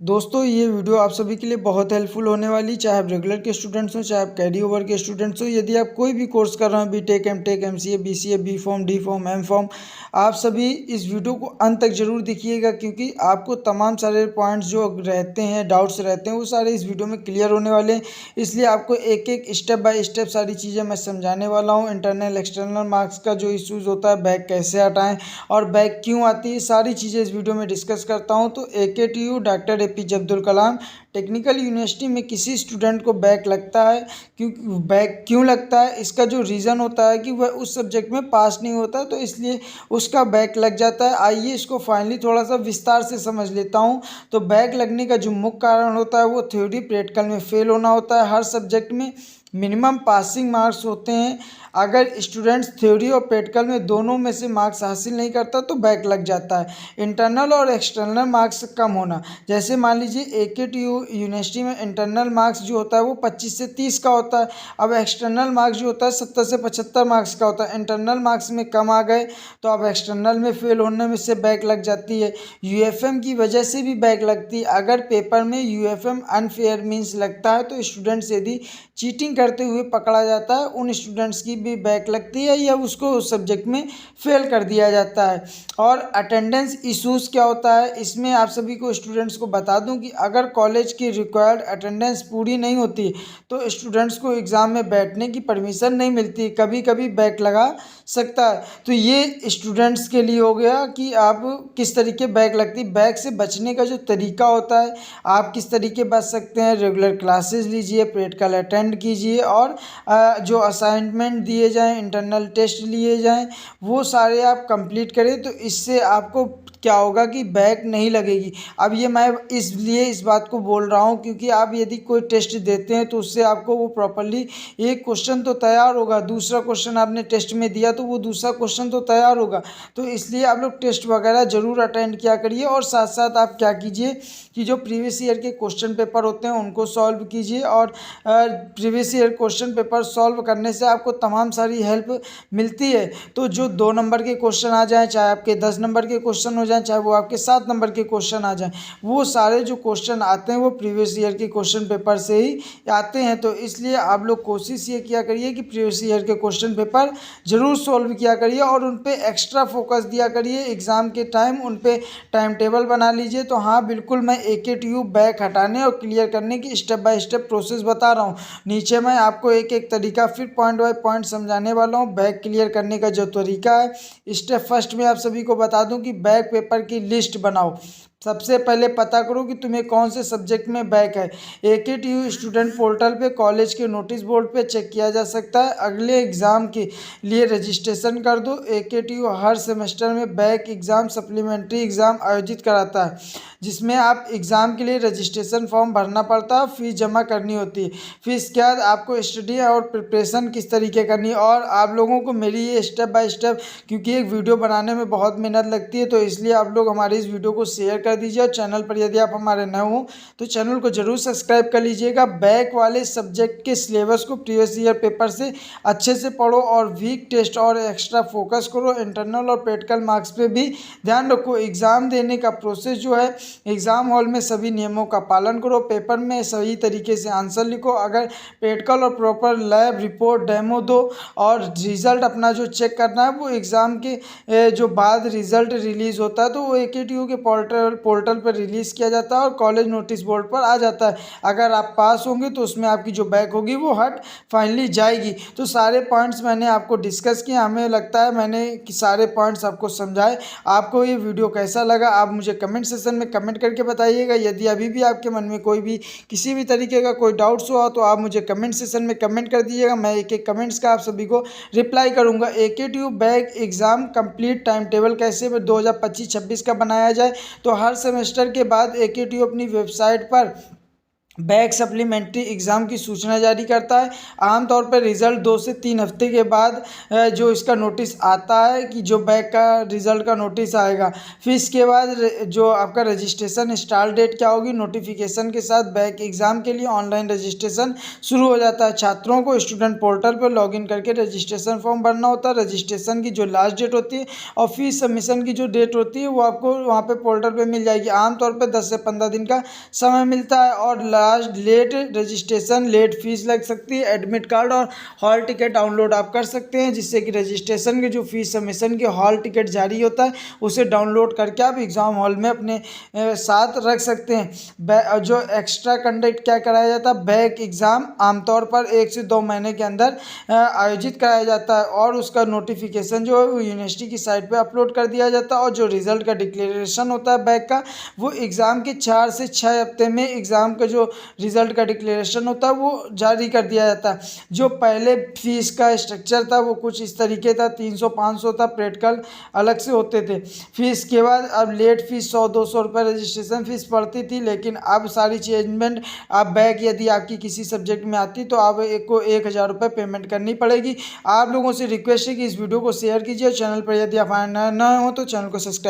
दोस्तों ये वीडियो आप सभी के लिए बहुत हेल्पफुल होने वाली, चाहे आप रेगुलर के स्टूडेंट्स हो, चाहे आप कैरी ओवर के स्टूडेंट्स हो। यदि आप कोई भी कोर्स कर रहे हैं, BTech, MTech, MCA, BCA, B Pharm, D Pharm, M Pharm, आप सभी इस वीडियो को अंत तक जरूर देखिएगा, क्योंकि आपको तमाम सारे पॉइंट्स जो रहते हैं, डाउट्स रहते हैं, वो सारे इस वीडियो में क्लियर होने वाले हैं। इसलिए आपको एक एक स्टेप बाय स्टेप सारी चीज़ें मैं समझाने वाला हूँ। इंटरनल एक्सटर्नल मार्क्स का जो इश्यूज़ होता है, बैक कैसे हटाएं और बैक क्यों आती है, सारी चीज़ें इस वीडियो में डिस्कस करता हूँ। तो AKTU doctor APJ Abdul Kalam technical university में किसी स्टूडेंट को बैक लगता है, क्योंकि बैक क्यों लगता है, इसका जो रीज़न होता है कि वह उस सब्जेक्ट में पास नहीं होता, तो इसलिए उसका बैक लग जाता है। आइए इसको फाइनली थोड़ा सा विस्तार से समझ लेता हूँ। तो बैक लगने का जो मुख्य कारण होता है वो थ्योरी प्रैक्टिकल में फेल होना होता है। हर सब्जेक्ट में मिनिमम पासिंग मार्क्स होते हैं। अगर स्टूडेंट्स थ्योरी और प्रैक्टिकल में दोनों में से मार्क्स हासिल नहीं करता तो बैक लग जाता है। इंटरनल और एक्सटर्नल मार्क्स कम होना, जैसे मान लीजिए AKTU यूनिवर्सिटी में इंटरनल मार्क्स जो होता है वो 25 से 30 का होता है। अब एक्सटर्नल मार्क्स जो होता है 70 से 75 मार्क्स का होता है। इंटरनल मार्क्स में कम आ गए तो अब एक्सटर्नल में फेल होने में से बैक लग जाती है। UFM की वजह से भी बैक लगती है। अगर पेपर में UFM अनफेयर मीन्स लगता है तो स्टूडेंट्स यदि चीटिंग करते हुए पकड़ा जाता है, उन स्टूडेंट्स की भी बैक लगती है या उसको उस सब्जेक्ट में फेल कर दिया जाता है। और अटेंडेंस इश्यूज़ क्या होता है, इसमें आप सभी को स्टूडेंट्स को बता दूं कि अगर कॉलेज की रिक्वायर्ड अटेंडेंस पूरी नहीं होती तो स्टूडेंट्स को एग्ज़ाम में बैठने की परमिशन नहीं मिलती, कभी कभी बैक लगा सकता है। तो ये स्टूडेंट्स के लिए हो गया कि आप किस तरीके बैक लगती है। बैक से बचने का जो तरीका होता है, आप किस तरीके बच सकते हैं, रेगुलर क्लासेस लीजिए, प्रैक्टिकल अटेंड कीजिए और जो असाइनमेंट दिए जाएं, इंटरनल टेस्ट लिए जाएं, वो सारे आप कंप्लीट करें। तो इससे आपको क्या होगा कि बैक नहीं लगेगी। अब ये मैं इसलिए इस बात को बोल रहा हूँ क्योंकि आप यदि कोई टेस्ट देते हैं तो उससे आपको वो प्रॉपरली एक क्वेश्चन तो तैयार होगा, दूसरा क्वेश्चन आपने टेस्ट में दिया तो वो दूसरा क्वेश्चन तो तैयार होगा। तो इसलिए आप लोग टेस्ट वगैरह ज़रूर अटेंड किया करिए और साथ साथ आप क्या कीजिए कि जो प्रीवियस ईयर के क्वेश्चन पेपर होते हैं उनको सॉल्व कीजिए। और previous year question paper solve करने से आपको तमाम सारी हेल्प मिलती है। तो जो 2 नंबर के क्वेश्चन आ जाएँ, चाहे आपके 10 नंबर के क्वेश्चन हो जाएँ, चाहे वो आपके 7 नंबर के क्वेश्चन आ जाएँ, वो सारे जो क्वेश्चन आते हैं वो प्रीवियस ईयर के क्वेश्चन पेपर से ही आते हैं। तो इसलिए आप लोग कोशिश ये किया करिए कि प्रीवियस ईयर के क्वेश्चन पेपर ज़रूर सॉल्व किया करिए और उन पे एक्स्ट्रा फोकस दिया करिए। एग्ज़ाम के टाइम उन पे टाइम टेबल बना लीजिए। तो हाँ, बिल्कुल मैं AKTU बैक हटाने और क्लियर करने की स्टेप बाय स्टेप प्रोसेस बता रहा हूँ। नीचे मैं आपको एक एक तरीका फिर पॉइंट बाय पॉइंट समझाने वाला हूँ। बैक क्लियर करने का जो तरीका है, स्टेप फर्स्ट में आप सभी को बता दूं कि बैक पेपर की लिस्ट बनाओ। सबसे पहले पता करो कि तुम्हें कौन से सब्जेक्ट में बैक है। AKTU स्टूडेंट पोर्टल पे कॉलेज के नोटिस बोर्ड पे चेक किया जा सकता है। अगले एग्ज़ाम के लिए रजिस्ट्रेशन कर दो। AKTU हर सेमेस्टर में बैक एग्ज़ाम सप्लीमेंट्री एग्ज़ाम आयोजित कराता है, जिसमें आप एग्ज़ाम के लिए रजिस्ट्रेशन फॉर्म भरना पड़ता है, फीस जमा करनी होती है। फिर इसके बाद आपको स्टडी और प्रिपरेशन किस तरीके करनी है। और आप लोगों को मेरी ये स्टेप बाय स्टेप, क्योंकि एक वीडियो बनाने में बहुत मेहनत लगती है, तो इसलिए आप लोग हमारी इस वीडियो को शेयर कर दीजिए। और चैनल पर यदि आप हमारे नए हो तो चैनल को जरूर सब्सक्राइब कर लीजिएगा। बैक वाले सब्जेक्ट के सिलेबस को प्रीवियस ईयर पेपर से अच्छे से पढ़ो और वीक टेस्ट और एक्स्ट्रा फोकस करो। इंटरनल और प्रैक्टिकल मार्क्स पे भी ध्यान रखो। एग्ज़ाम देने का प्रोसेस जो है, एग्ज़ाम हॉल में सभी नियमों का पालन करो, पेपर में सही तरीके से आंसर लिखो। अगर प्रैक्टिकल और प्रॉपर लैब रिपोर्ट डेमो दो और रिज़ल्ट अपना जो चेक करना है वो एग्ज़ाम के जो बाद रिज़ल्ट रिलीज़ होता है तो वो AKTU के पोर्टल पर रिलीज़ किया जाता है और कॉलेज नोटिस बोर्ड पर आ जाता है। अगर आप पास होंगे तो उसमें आपकी जो बैक होगी वो हट फाइनली जाएगी। तो सारे पॉइंट्स मैंने आपको डिस्कस किए। हमें लगता है मैंने सारे पॉइंट्स आपको समझाए। आपको ये वीडियो कैसा लगा आप मुझे कमेंट सेक्शन में कमेंट करके बताइएगा। यदि अभी भी आपके मन में कोई भी किसी भी तरीके का कोई डाउट्स हुआ तो आप मुझे कमेंट सेक्शन में कमेंट कर दीजिएगा। मैं एक एक कमेंट्स का आप सभी को रिप्लाई करूंगा। AKTU back exam complete time table कैसे 2025-26 का बनाया जाए, तो हर सेमेस्टर के बाद AKTU अपनी वेबसाइट पर बैक सप्लीमेंट्री एग्ज़ाम की सूचना जारी करता है। आमतौर पर रिज़ल्ट 2 से 3 हफ्ते के बाद जो इसका नोटिस आता है कि जो बैक का रिज़ल्ट का नोटिस आएगा। फिर इसके बाद जो आपका रजिस्ट्रेशन स्टार्ट डेट क्या होगी, नोटिफिकेशन के साथ बैक एग्ज़ाम के लिए ऑनलाइन रजिस्ट्रेशन शुरू हो जाता है। छात्रों को स्टूडेंट पोर्टल पर लॉगिन करके रजिस्ट्रेशन फॉर्म भरना होता है। रजिस्ट्रेशन की जो लास्ट डेट होती है और फीस सबमिशन की जो डेट होती है वो आपको वहाँ पे पोर्टल पे मिल जाएगी। आमतौर पे 10 से 15 दिन का समय मिलता है और last late registration late fee लग सकती है। एडमिट कार्ड और हॉल टिकट डाउनलोड आप कर सकते हैं, जिससे कि रजिस्ट्रेशन के जो फीस सबमिशन के हॉल टिकट जारी होता है उसे डाउनलोड करके आप एग्ज़ाम हॉल में अपने साथ रख सकते हैं। जो एक्स्ट्रा कंडक्ट क्या कराया जाता है, बैक एग्ज़ाम आमतौर पर 1 से 2 महीने के अंदर आयोजित कराया जाता है और उसका नोटिफिकेशन जो है वो यूनिवर्सिटी की साइट पे अपलोड कर दिया जाता है। और जो रिज़ल्ट का डिक्लेरेशन होता है बैक का, वो एग्ज़ाम के 4 से 6 हफ्ते में एग्ज़ाम का जो रिज़ल्ट का डिक्लेरेशन होता है वो जारी कर दिया जाता है। जो पहले फीस का स्ट्रक्चर था वो कुछ इस तरीके था, 300-500 था, प्रैक्टिकल अलग से होते थे। फिर इसके बाद अब लेट फीस 100-200 रुपये रजिस्ट्रेशन फ़ीस पड़ती थी, लेकिन अब सारी चेंजमेंट आप बैक यदि आपकी किसी सब्जेक्ट में आती तो आप को 1000 रुपये पेमेंट करनी पड़ेगी। आप लोगों से रिक्वेस्ट है कि इस वीडियो को शेयर कीजिए। चैनल पर यदि आप नए हो तो चैनल को सब्सक्राइब